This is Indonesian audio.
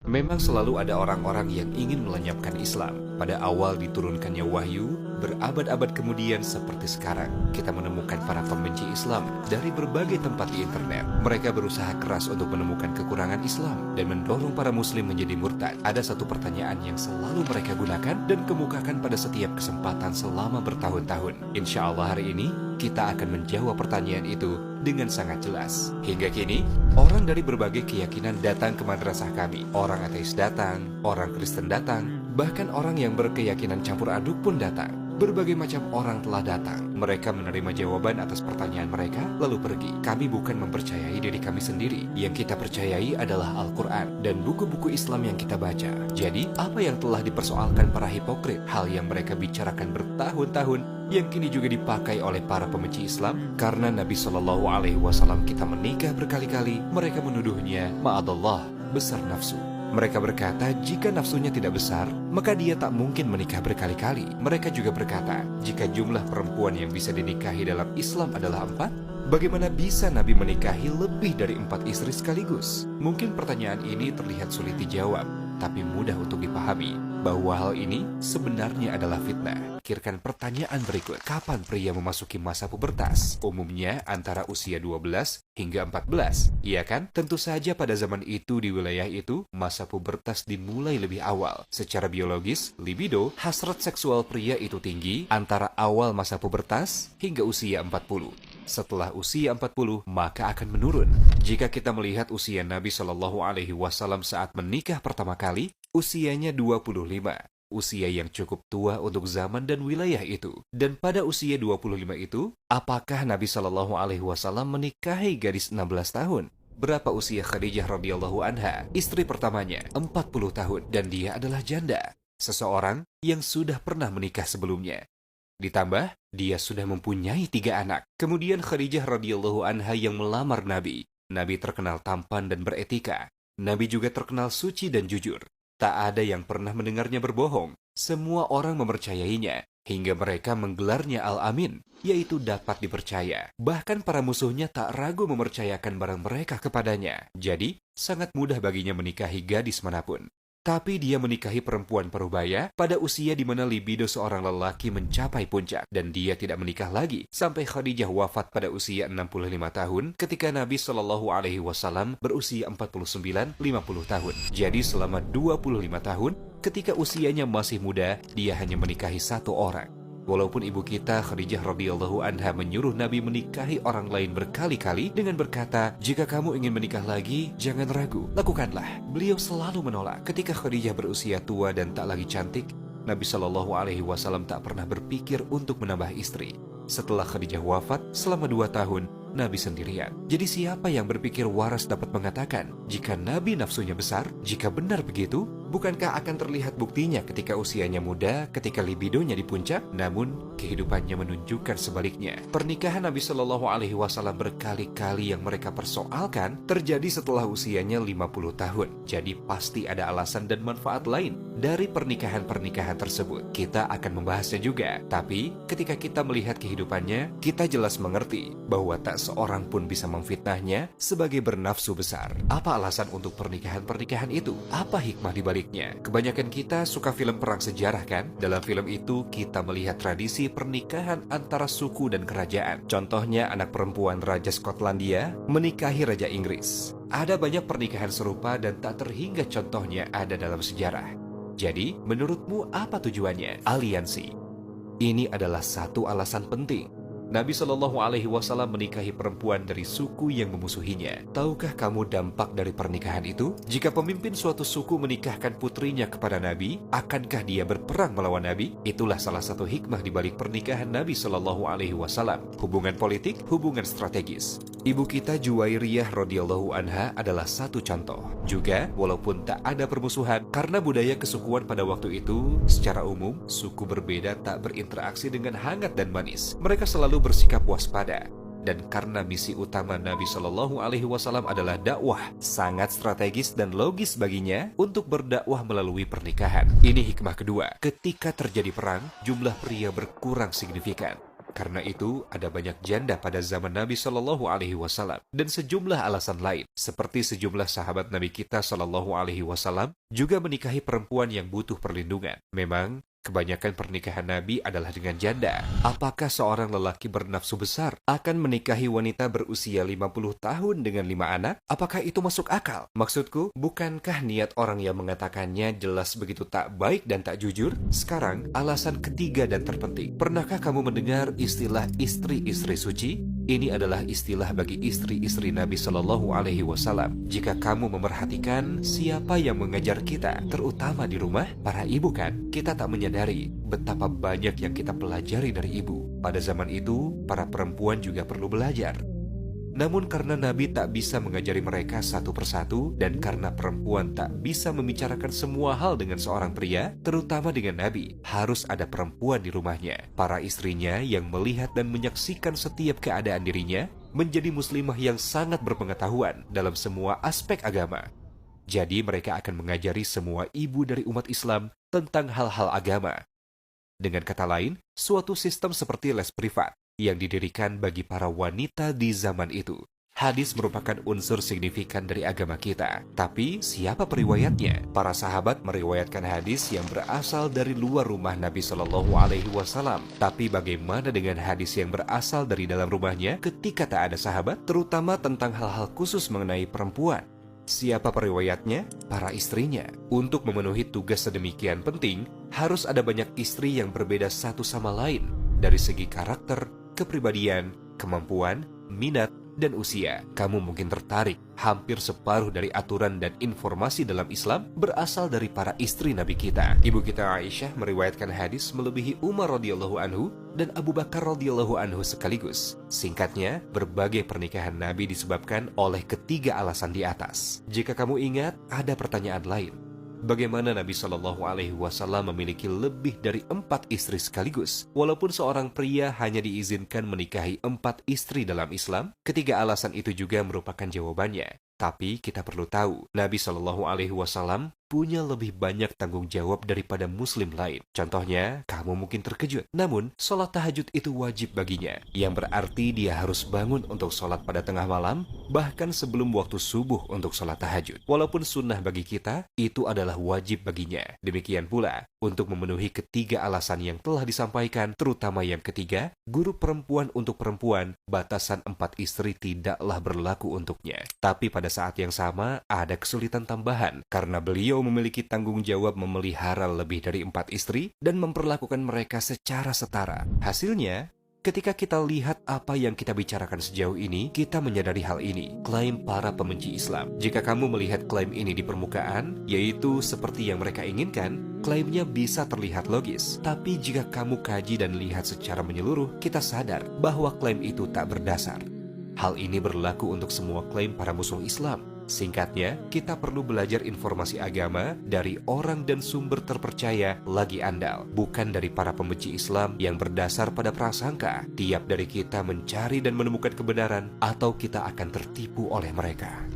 Memang selalu ada orang-orang yang ingin melenyapkan Islam. Pada awal diturunkannya wahyu, berabad-abad kemudian seperti sekarang, kita menemukan para pembenci Islam dari berbagai tempat di internet. Mereka berusaha keras untuk menemukan kekurangan Islam dan mendorong para muslim menjadi murtad. Ada satu pertanyaan yang selalu mereka gunakan dan kemukakan pada setiap kesempatan selama bertahun-tahun. Insya Allah hari ini, kita akan menjawab pertanyaan itu dengan sangat jelas. Hingga kini, orang dari berbagai keyakinan datang ke madrasah kami. Orang ateis datang, orang Kristen datang, bahkan orang yang berkeyakinan campur aduk pun datang. Berbagai macam orang telah datang. Mereka menerima jawaban atas pertanyaan mereka, lalu pergi. Kami bukan mempercayai diri kami sendiri. Yang kita percayai adalah Al-Quran dan buku-buku Islam yang kita baca. Jadi, apa yang telah dipersoalkan para hipokrit, hal yang mereka bicarakan bertahun-tahun, yang kini juga dipakai oleh para pembenci Islam, karena Nabi Shallallahu Alaihi Wasallam kita menikah berkali-kali, mereka menuduhnya, ma'adallah, besar nafsu. Mereka berkata, jika nafsunya tidak besar, maka dia tak mungkin menikah berkali-kali. Mereka juga berkata, jika jumlah perempuan yang bisa dinikahi dalam Islam adalah 4, bagaimana bisa Nabi menikahi lebih dari 4 istri sekaligus? Mungkin pertanyaan ini terlihat sulit dijawab, tapi mudah untuk dipahami bahwa hal ini sebenarnya adalah fitnah. Pikirkan pertanyaan berikut. Kapan pria memasuki masa pubertas? Umumnya antara usia 12 hingga 14. Iya kan? Tentu saja pada zaman itu di wilayah itu, masa pubertas dimulai lebih awal. Secara biologis, libido, hasrat seksual pria itu tinggi antara awal masa pubertas hingga usia 40. Setelah usia 40, maka akan menurun. Jika kita melihat usia Nabi Shallallahu Alaihi Wasallam saat menikah pertama kali, usianya 25. Usia yang cukup tua untuk zaman dan wilayah itu. Dan pada usia 25 itu, apakah Nabi Shallallahu Alaihi Wasallam menikahi gadis 16 tahun? Berapa usia Khadijah radhiyallahu anha, istri pertamanya? 40 tahun, dan dia adalah janda. Seseorang yang sudah pernah menikah sebelumnya. Ditambah, dia sudah mempunyai 3 anak. Kemudian Khadijah radhiyallahu anha yang melamar Nabi. Nabi terkenal tampan dan beretika. Nabi juga terkenal suci dan jujur. Tak ada yang pernah mendengarnya berbohong. Semua orang mempercayainya, hingga mereka menggelarnya Al-Amin, yaitu dapat dipercaya. Bahkan para musuhnya tak ragu mempercayakan barang mereka kepadanya. Jadi, sangat mudah baginya menikahi gadis manapun. Tapi dia menikahi perempuan parubaya pada usia di mana libido seorang lelaki mencapai puncak. Dan dia tidak menikah lagi sampai Khadijah wafat pada usia 65 tahun ketika Nabi Shallallahu Alaihi Wasallam berusia 49-50 tahun. Jadi selama 25 tahun ketika usianya masih muda, dia hanya menikahi 1 orang. Walaupun ibu kita Khadijah radhiyallahu anha menyuruh Nabi menikahi orang lain berkali-kali dengan berkata, jika kamu ingin menikah lagi, jangan ragu, lakukanlah. Beliau selalu menolak. Ketika Khadijah berusia tua dan tak lagi cantik, Nabi Shallallahu Alaihi Wasallam tak pernah berpikir untuk menambah istri. Setelah Khadijah wafat, selama 2 tahun, Nabi sendirian. Jadi siapa yang berpikir waras dapat mengatakan, jika Nabi nafsunya besar, jika benar begitu, bukankah akan terlihat buktinya ketika usianya muda, ketika libidonya di puncak? Namun, kehidupannya menunjukkan sebaliknya. Pernikahan Nabi Shallallahu Alaihi Wasallam berkali-kali yang mereka persoalkan terjadi setelah usianya 50 tahun. Jadi pasti ada alasan dan manfaat lain dari pernikahan-pernikahan tersebut. Kita akan membahasnya juga. Tapi, ketika kita melihat kehidupannya, kita jelas mengerti bahwa tak seorang pun bisa memfitnahnya sebagai bernafsu besar. Apa alasan untuk pernikahan-pernikahan itu? Apa hikmah di baliknya? Kebanyakan kita suka film perang sejarah kan? Dalam film itu kita melihat tradisi pernikahan antara suku dan kerajaan. Contohnya anak perempuan Raja Skotlandia menikahi Raja Inggris. Ada banyak pernikahan serupa dan tak terhingga contohnya ada dalam sejarah. Jadi, menurutmu apa tujuannya? Aliansi. Ini adalah satu alasan penting. Nabi Shallallahu Alaihi Wasallam menikahi perempuan dari suku yang memusuhinya. Tahukah kamu dampak dari pernikahan itu? Jika pemimpin suatu suku menikahkan putrinya kepada Nabi, akankah dia berperang melawan Nabi? Itulah salah satu hikmah di balik pernikahan Nabi Shallallahu Alaihi Wasallam. Hubungan politik, hubungan strategis. Ibu kita Juwairiyah radhiyallahu anha adalah satu contoh. Juga, walaupun tak ada permusuhan, karena budaya kesukuan pada waktu itu, secara umum, suku berbeda tak berinteraksi dengan hangat dan manis. Mereka selalu bersikap waspada. Dan karena misi utama Nabi Shallallahu Alaihi Wasallam adalah dakwah, sangat strategis dan logis baginya untuk berdakwah melalui pernikahan. Ini hikmah kedua. Ketika terjadi perang, jumlah pria berkurang signifikan. Karena itu, ada banyak janda pada zaman Nabi Shallallahu Alaihi Wasallam dan sejumlah alasan lain, seperti sejumlah sahabat Nabi kita Shallallahu Alaihi Wasallam juga menikahi perempuan yang butuh perlindungan. Memang, kebanyakan pernikahan Nabi adalah dengan janda. Apakah seorang lelaki bernafsu besar akan menikahi wanita berusia 50 tahun dengan 5 anak? Apakah itu masuk akal? Maksudku, bukankah niat orang yang mengatakannya jelas begitu tak baik dan tak jujur? Sekarang, alasan ketiga dan terpenting. Pernahkah kamu mendengar istilah istri-istri suci? Ini adalah istilah bagi istri-istri Nabi Shallallahu Alaihi Wasallam. Jika kamu memerhatikan siapa yang mengajar kita, terutama di rumah, para ibu kan, kita tak menyadari betapa banyak yang kita pelajari dari ibu. Pada zaman itu, para perempuan juga perlu belajar. Namun karena Nabi tak bisa mengajari mereka satu persatu, dan karena perempuan tak bisa membicarakan semua hal dengan seorang pria, terutama dengan Nabi, harus ada perempuan di rumahnya. Para istrinya yang melihat dan menyaksikan setiap keadaan dirinya, menjadi muslimah yang sangat berpengetahuan dalam semua aspek agama. Jadi mereka akan mengajari semua ibu dari umat Islam tentang hal-hal agama. Dengan kata lain, suatu sistem seperti les privat yang didirikan bagi para wanita di zaman itu. Hadis merupakan unsur signifikan dari agama kita. Tapi siapa periwayatnya? Para sahabat meriwayatkan hadis yang berasal dari luar rumah Nabi Shallallahu Alaihi Wasallam. Tapi bagaimana dengan hadis yang berasal dari dalam rumahnya ketika tak ada sahabat, terutama tentang hal-hal khusus mengenai perempuan? Siapa periwayatnya? Para istrinya. Untuk memenuhi tugas sedemikian penting, harus ada banyak istri yang berbeda satu sama lain dari segi karakter, kepribadian, kemampuan, minat, dan usia. Kamu mungkin tertarik, hampir separuh dari aturan dan informasi dalam Islam berasal dari para istri Nabi kita. Ibu kita Aisyah meriwayatkan hadis melebihi Umar radhiyallahu anhu dan Abu Bakar radhiyallahu anhu sekaligus. Singkatnya, berbagai pernikahan Nabi disebabkan oleh ketiga alasan di atas. Jika kamu ingat, ada pertanyaan lain. Bagaimana Nabi Shallallahu Alaihi Wasallam memiliki lebih dari 4 istri sekaligus? Walaupun seorang pria hanya diizinkan menikahi 4 istri dalam Islam, ketiga alasan itu juga merupakan jawabannya. Tapi kita perlu tahu, Nabi Shallallahu Alaihi Wasallam punya lebih banyak tanggung jawab daripada muslim lain. Contohnya, kamu mungkin terkejut. Namun, sholat tahajud itu wajib baginya. Yang berarti dia harus bangun untuk sholat pada tengah malam, bahkan sebelum waktu subuh untuk sholat tahajud. Walaupun sunnah bagi kita, itu adalah wajib baginya. Demikian pula, untuk memenuhi ketiga alasan yang telah disampaikan, terutama yang ketiga, guru perempuan untuk perempuan, batasan 4 istri tidaklah berlaku untuknya. Tapi pada saat yang sama, ada kesulitan tambahan, karena beliau memiliki tanggung jawab memelihara lebih dari 4 istri dan memperlakukan mereka secara setara. Hasilnya, ketika kita lihat apa yang kita bicarakan sejauh ini, kita menyadari hal ini, klaim para pembenci Islam. Jika kamu melihat klaim ini di permukaan, yaitu seperti yang mereka inginkan, klaimnya bisa terlihat logis. Tapi jika kamu kaji dan lihat secara menyeluruh, kita sadar bahwa klaim itu tak berdasar. Hal ini berlaku untuk semua klaim para musuh Islam. Singkatnya, kita perlu belajar informasi agama dari orang dan sumber terpercaya lagi andal, bukan dari para pembenci Islam yang berdasar pada prasangka. Tiap dari kita mencari dan menemukan kebenaran, atau kita akan tertipu oleh mereka.